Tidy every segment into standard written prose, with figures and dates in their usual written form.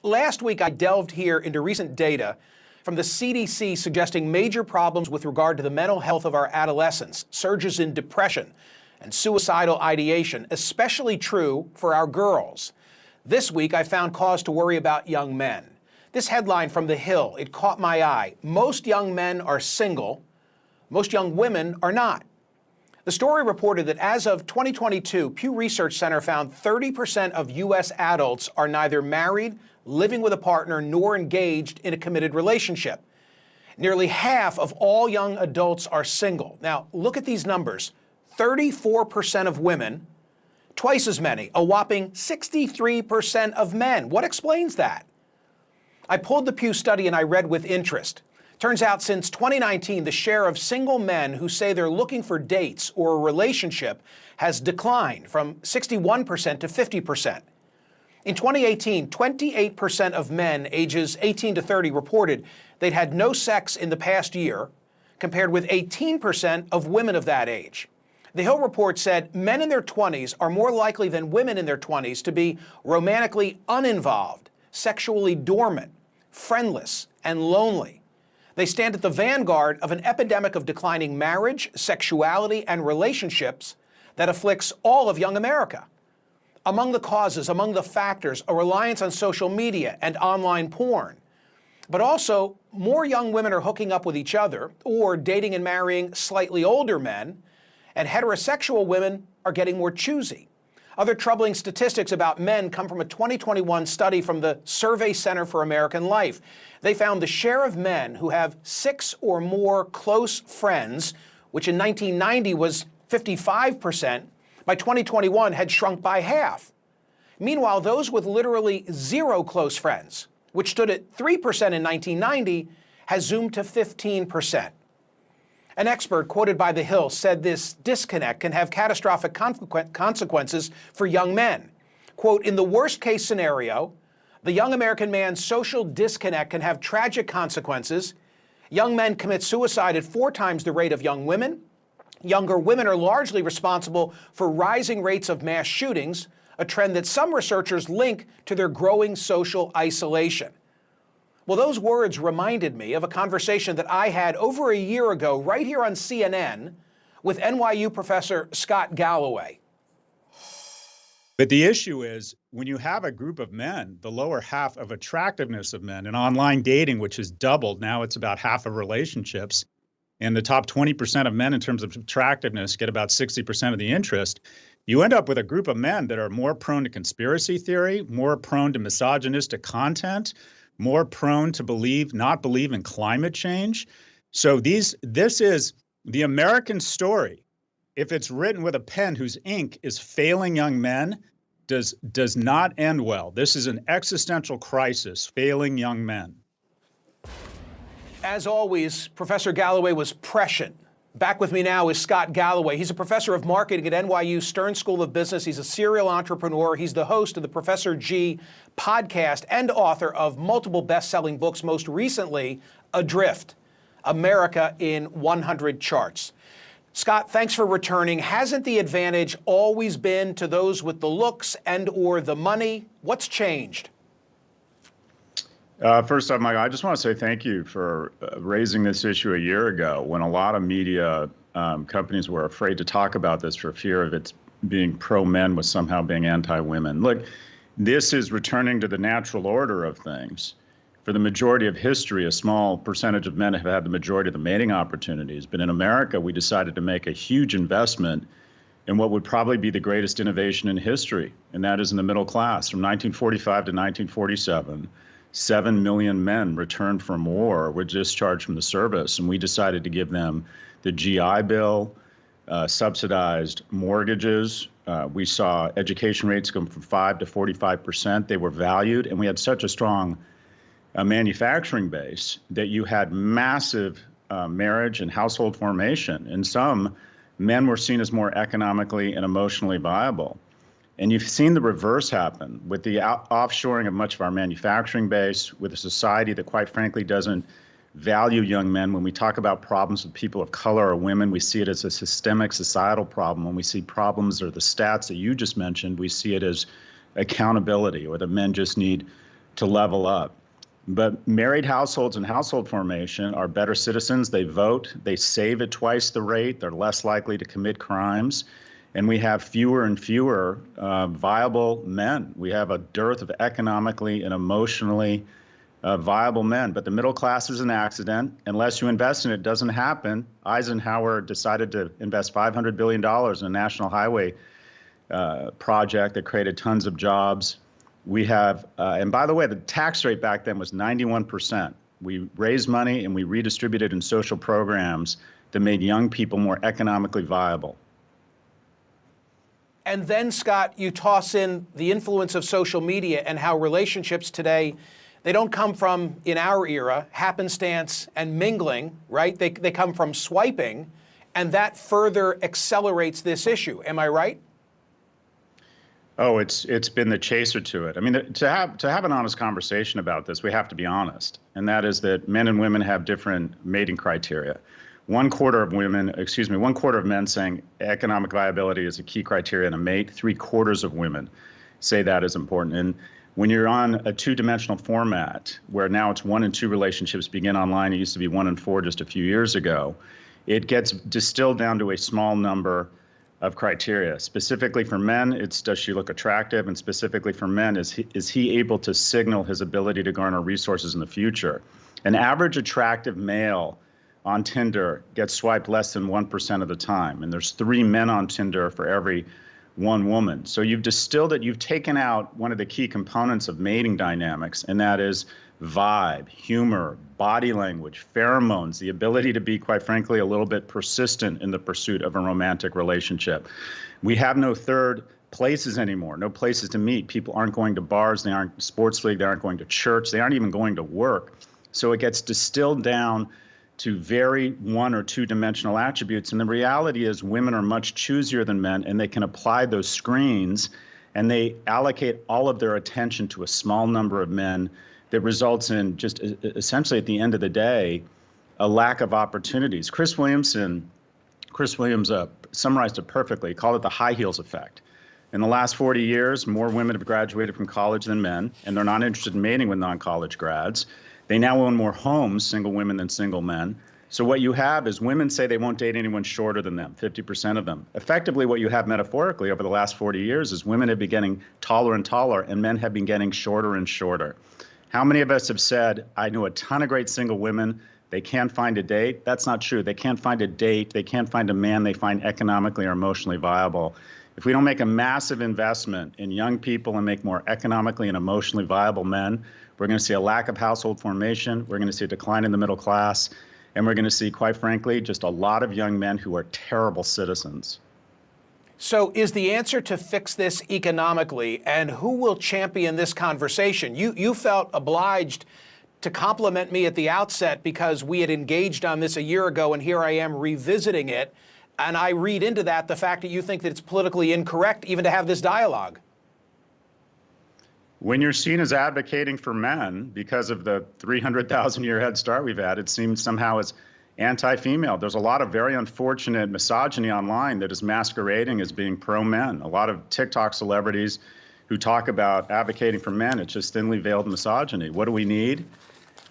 Last week, I delved here into recent data from the CDC suggesting major problems with regard to the mental health of our adolescents, surges in depression and suicidal ideation, especially true for our girls. This week, I found cause to worry about young men. This headline from The Hill, it caught my eye. Most young men are single. Most young women are not. The story reported that as of 2022, Pew Research Center found 30% of U.S. adults are neither married, living with a partner, nor engaged in a committed relationship. Nearly half of all young adults are single. Now, look at these numbers. 34% of women, twice as many, a whopping 63% of men. What explains that? I pulled the Pew study and I read with interest. Turns out since 2019, the share of single men who say they're looking for dates or a relationship has declined from 61% to 50%. In 2018, 28% of men ages 18 to 30 reported they'd had no sex in the past year, compared with 18% of women of that age. The Hill report said men in their 20s are more likely than women in their 20s to be romantically uninvolved, sexually dormant, friendless, and lonely. They stand at the vanguard of an epidemic of declining marriage, sexuality, and relationships that afflicts all of young America. Among the causes, among the factors, a reliance on social media and online porn. But also, more young women are hooking up with each other or dating and marrying slightly older men, and heterosexual women are getting more choosy. Other troubling statistics about men come from a 2021 study from the Survey Center for American Life. They found the share of men who have 6 or more close friends, which in 1990 was 55%, by 2021 had shrunk by half. Meanwhile, those with literally 0 close friends, which stood at 3% in 1990, has zoomed to 15%. An expert quoted by The Hill said this disconnect can have catastrophic consequences for young men. Quote, in the worst case scenario, the young American man's social disconnect can have tragic consequences. Young men commit suicide at 4 times the rate of young women. Younger women are largely responsible for rising rates of mass shootings, a trend that some researchers link to their growing social isolation. Well, those words reminded me of a conversation that I had over a year ago right here on CNN with NYU professor Scott Galloway. But the issue is, when you have a group of men, the lower half of attractiveness of men in online dating, which has doubled, now it's about half of relationships, and the top 20% of men in terms of attractiveness get about 60% of the interest, you end up with a group of men that are more prone to conspiracy theory, more prone to misogynistic content, more prone to not believe in climate change. So this is the American story. If it's written with a pen whose ink is failing young men, does not end well. This is an existential crisis, failing young men. As always, Professor Galloway was prescient. Back with me now is Scott Galloway. He's a professor of marketing at NYU Stern School of Business. He's a serial entrepreneur. He's the host of the Professor G podcast and author of multiple best-selling books, most recently, Adrift, America in 100 Charts. Scott, thanks for returning. Hasn't the advantage always been to those with the looks and or the money? What's changed? First off, Mike, I just want to say thank you for raising this issue a year ago when a lot of media companies were afraid to talk about this for fear of it being pro-men was somehow being anti-women. Look, this is returning to the natural order of things. For the majority of history, a small percentage of men have had the majority of the mating opportunities. But in America, we decided to make a huge investment in what would probably be the greatest innovation in history, and that is in the middle class. From 1945 to 1947, 7 million men returned from war were discharged from the service, and we decided to give them the GI Bill, subsidized mortgages. We saw education rates go from 5 to 45%. They were valued, and we had such a strong manufacturing base that you had massive marriage and household formation. And some men were seen as more economically and emotionally viable. And you've seen the reverse happen with the offshoring of much of our manufacturing base, with a society that quite frankly doesn't value young men. When we talk about problems with people of color or women, we see it as a systemic societal problem. When we see problems or the stats that you just mentioned, we see it as accountability, or that men just need to level up. But married households and household formation are better citizens. They vote, they save at twice the rate, they're less likely to commit crimes, and we have fewer and fewer viable men. We have a dearth of economically and emotionally viable men. But the middle class is an accident. Unless you invest in it, it doesn't happen. Eisenhower decided to invest $500 billion in a national highway project that created tons of jobs. We have, and by the way, the tax rate back then was 91%. We raised money and we redistributed in social programs that made young people more economically viable. And then, Scott, you toss in the influence of social media and how relationships today, they don't come from, in our era, happenstance and mingling, right? They come from swiping, and that further accelerates this issue. Am I right? Oh, it's been the chaser to it. I mean, to have an honest conversation about this, we have to be honest, and that is that men and women have different mating criteria. One quarter of men saying economic viability is a key criteria in a mate. 3/4 of women say that is important. And when you're on a two-dimensional format, where now it's 1 and 2 relationships begin online, it used to be 1 and 4 just a few years ago, it gets distilled down to a small number of criteria. Specifically for men, it's does she look attractive? And specifically for men, is he able to signal his ability to garner resources in the future? An average attractive male on Tinder gets swiped less than 1% of the time. And there's 3 men on Tinder for every 1 woman. So you've distilled it, you've taken out one of the key components of mating dynamics, and that is vibe, humor, body language, pheromones, the ability to be, quite frankly, a little bit persistent in the pursuit of a romantic relationship. We have no third places anymore, no places to meet. People aren't going to bars, they aren't sports league, they aren't going to church, they aren't even going to work. So it gets distilled down to very 1 or 2 dimensional attributes. And the reality is women are much choosier than men, and they can apply those screens, and they allocate all of their attention to a small number of men that results in just essentially at the end of the day, a lack of opportunities. Chris Williams summarized it perfectly. He called it the high heels effect. In the last 40 years, more women have graduated from college than men, and they're not interested in mating with non-college grads. They now own more homes, single women, than single men. So what you have is women say they won't date anyone shorter than them, 50% of them. Effectively, what you have metaphorically over the last 40 years is women have been getting taller and taller, and men have been getting shorter and shorter. How many of us have said, I know a ton of great single women, they can't find a date? That's not true. They can't find a date. They can't find a man they find economically or emotionally viable. If we don't make a massive investment in young people and make more economically and emotionally viable men, we're going to see a lack of household formation. We're going to see a decline in the middle class. And we're going to see, quite frankly, just a lot of young men who are terrible citizens. So is the answer to fix this economically, and who will champion this conversation? You felt obliged to compliment me at the outset because we had engaged on this a year ago, and here I am revisiting it. And I read into that the fact that you think that it's politically incorrect even to have this dialogue. When you're seen as advocating for men because of the 300,000-year head start we've had, it seems somehow as anti-female. There's a lot of very unfortunate misogyny online that is masquerading as being pro-men. A lot of TikTok celebrities who talk about advocating for men, it's just thinly veiled misogyny. What do we need?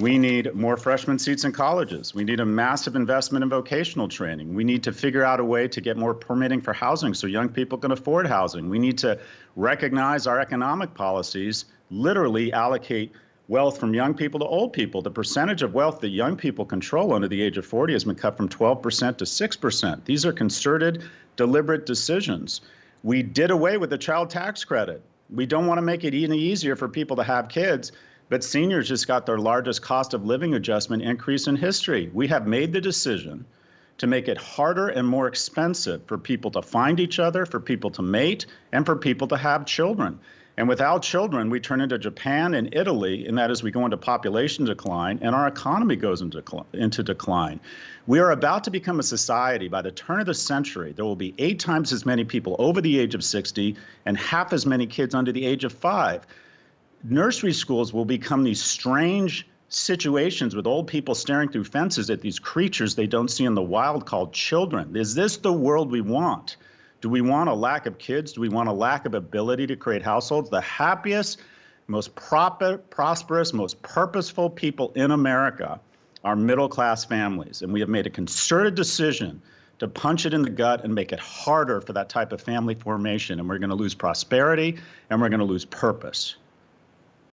We need more freshman seats in colleges. We need a massive investment in vocational training. We need to figure out a way to get more permitting for housing so young people can afford housing. We need to recognize our economic policies literally allocate wealth from young people to old people. The percentage of wealth that young people control under the age of 40 has been cut from 12% to 6%. These are concerted, deliberate decisions. We did away with the child tax credit. We don't want to make it any easier for people to have kids, but seniors just got their largest cost of living adjustment increase in history. We have made the decision to make it harder and more expensive for people to find each other, for people to mate, and for people to have children. And without children, we turn into Japan and Italy, and that is we go into population decline and our economy goes into decline. We are about to become a society by the turn of the century. There will be 8 times as many people over the age of 60 and half as many kids under the age of 5. Nursery schools will become these strange situations with old people staring through fences at these creatures they don't see in the wild called children. Is this the world we want? Do we want a lack of kids? Do we want a lack of ability to create households? The happiest, most prosperous, most purposeful people in America are middle-class families. And we have made a concerted decision to punch it in the gut and make it harder for that type of family formation. And we're going to lose prosperity and we're going to lose purpose.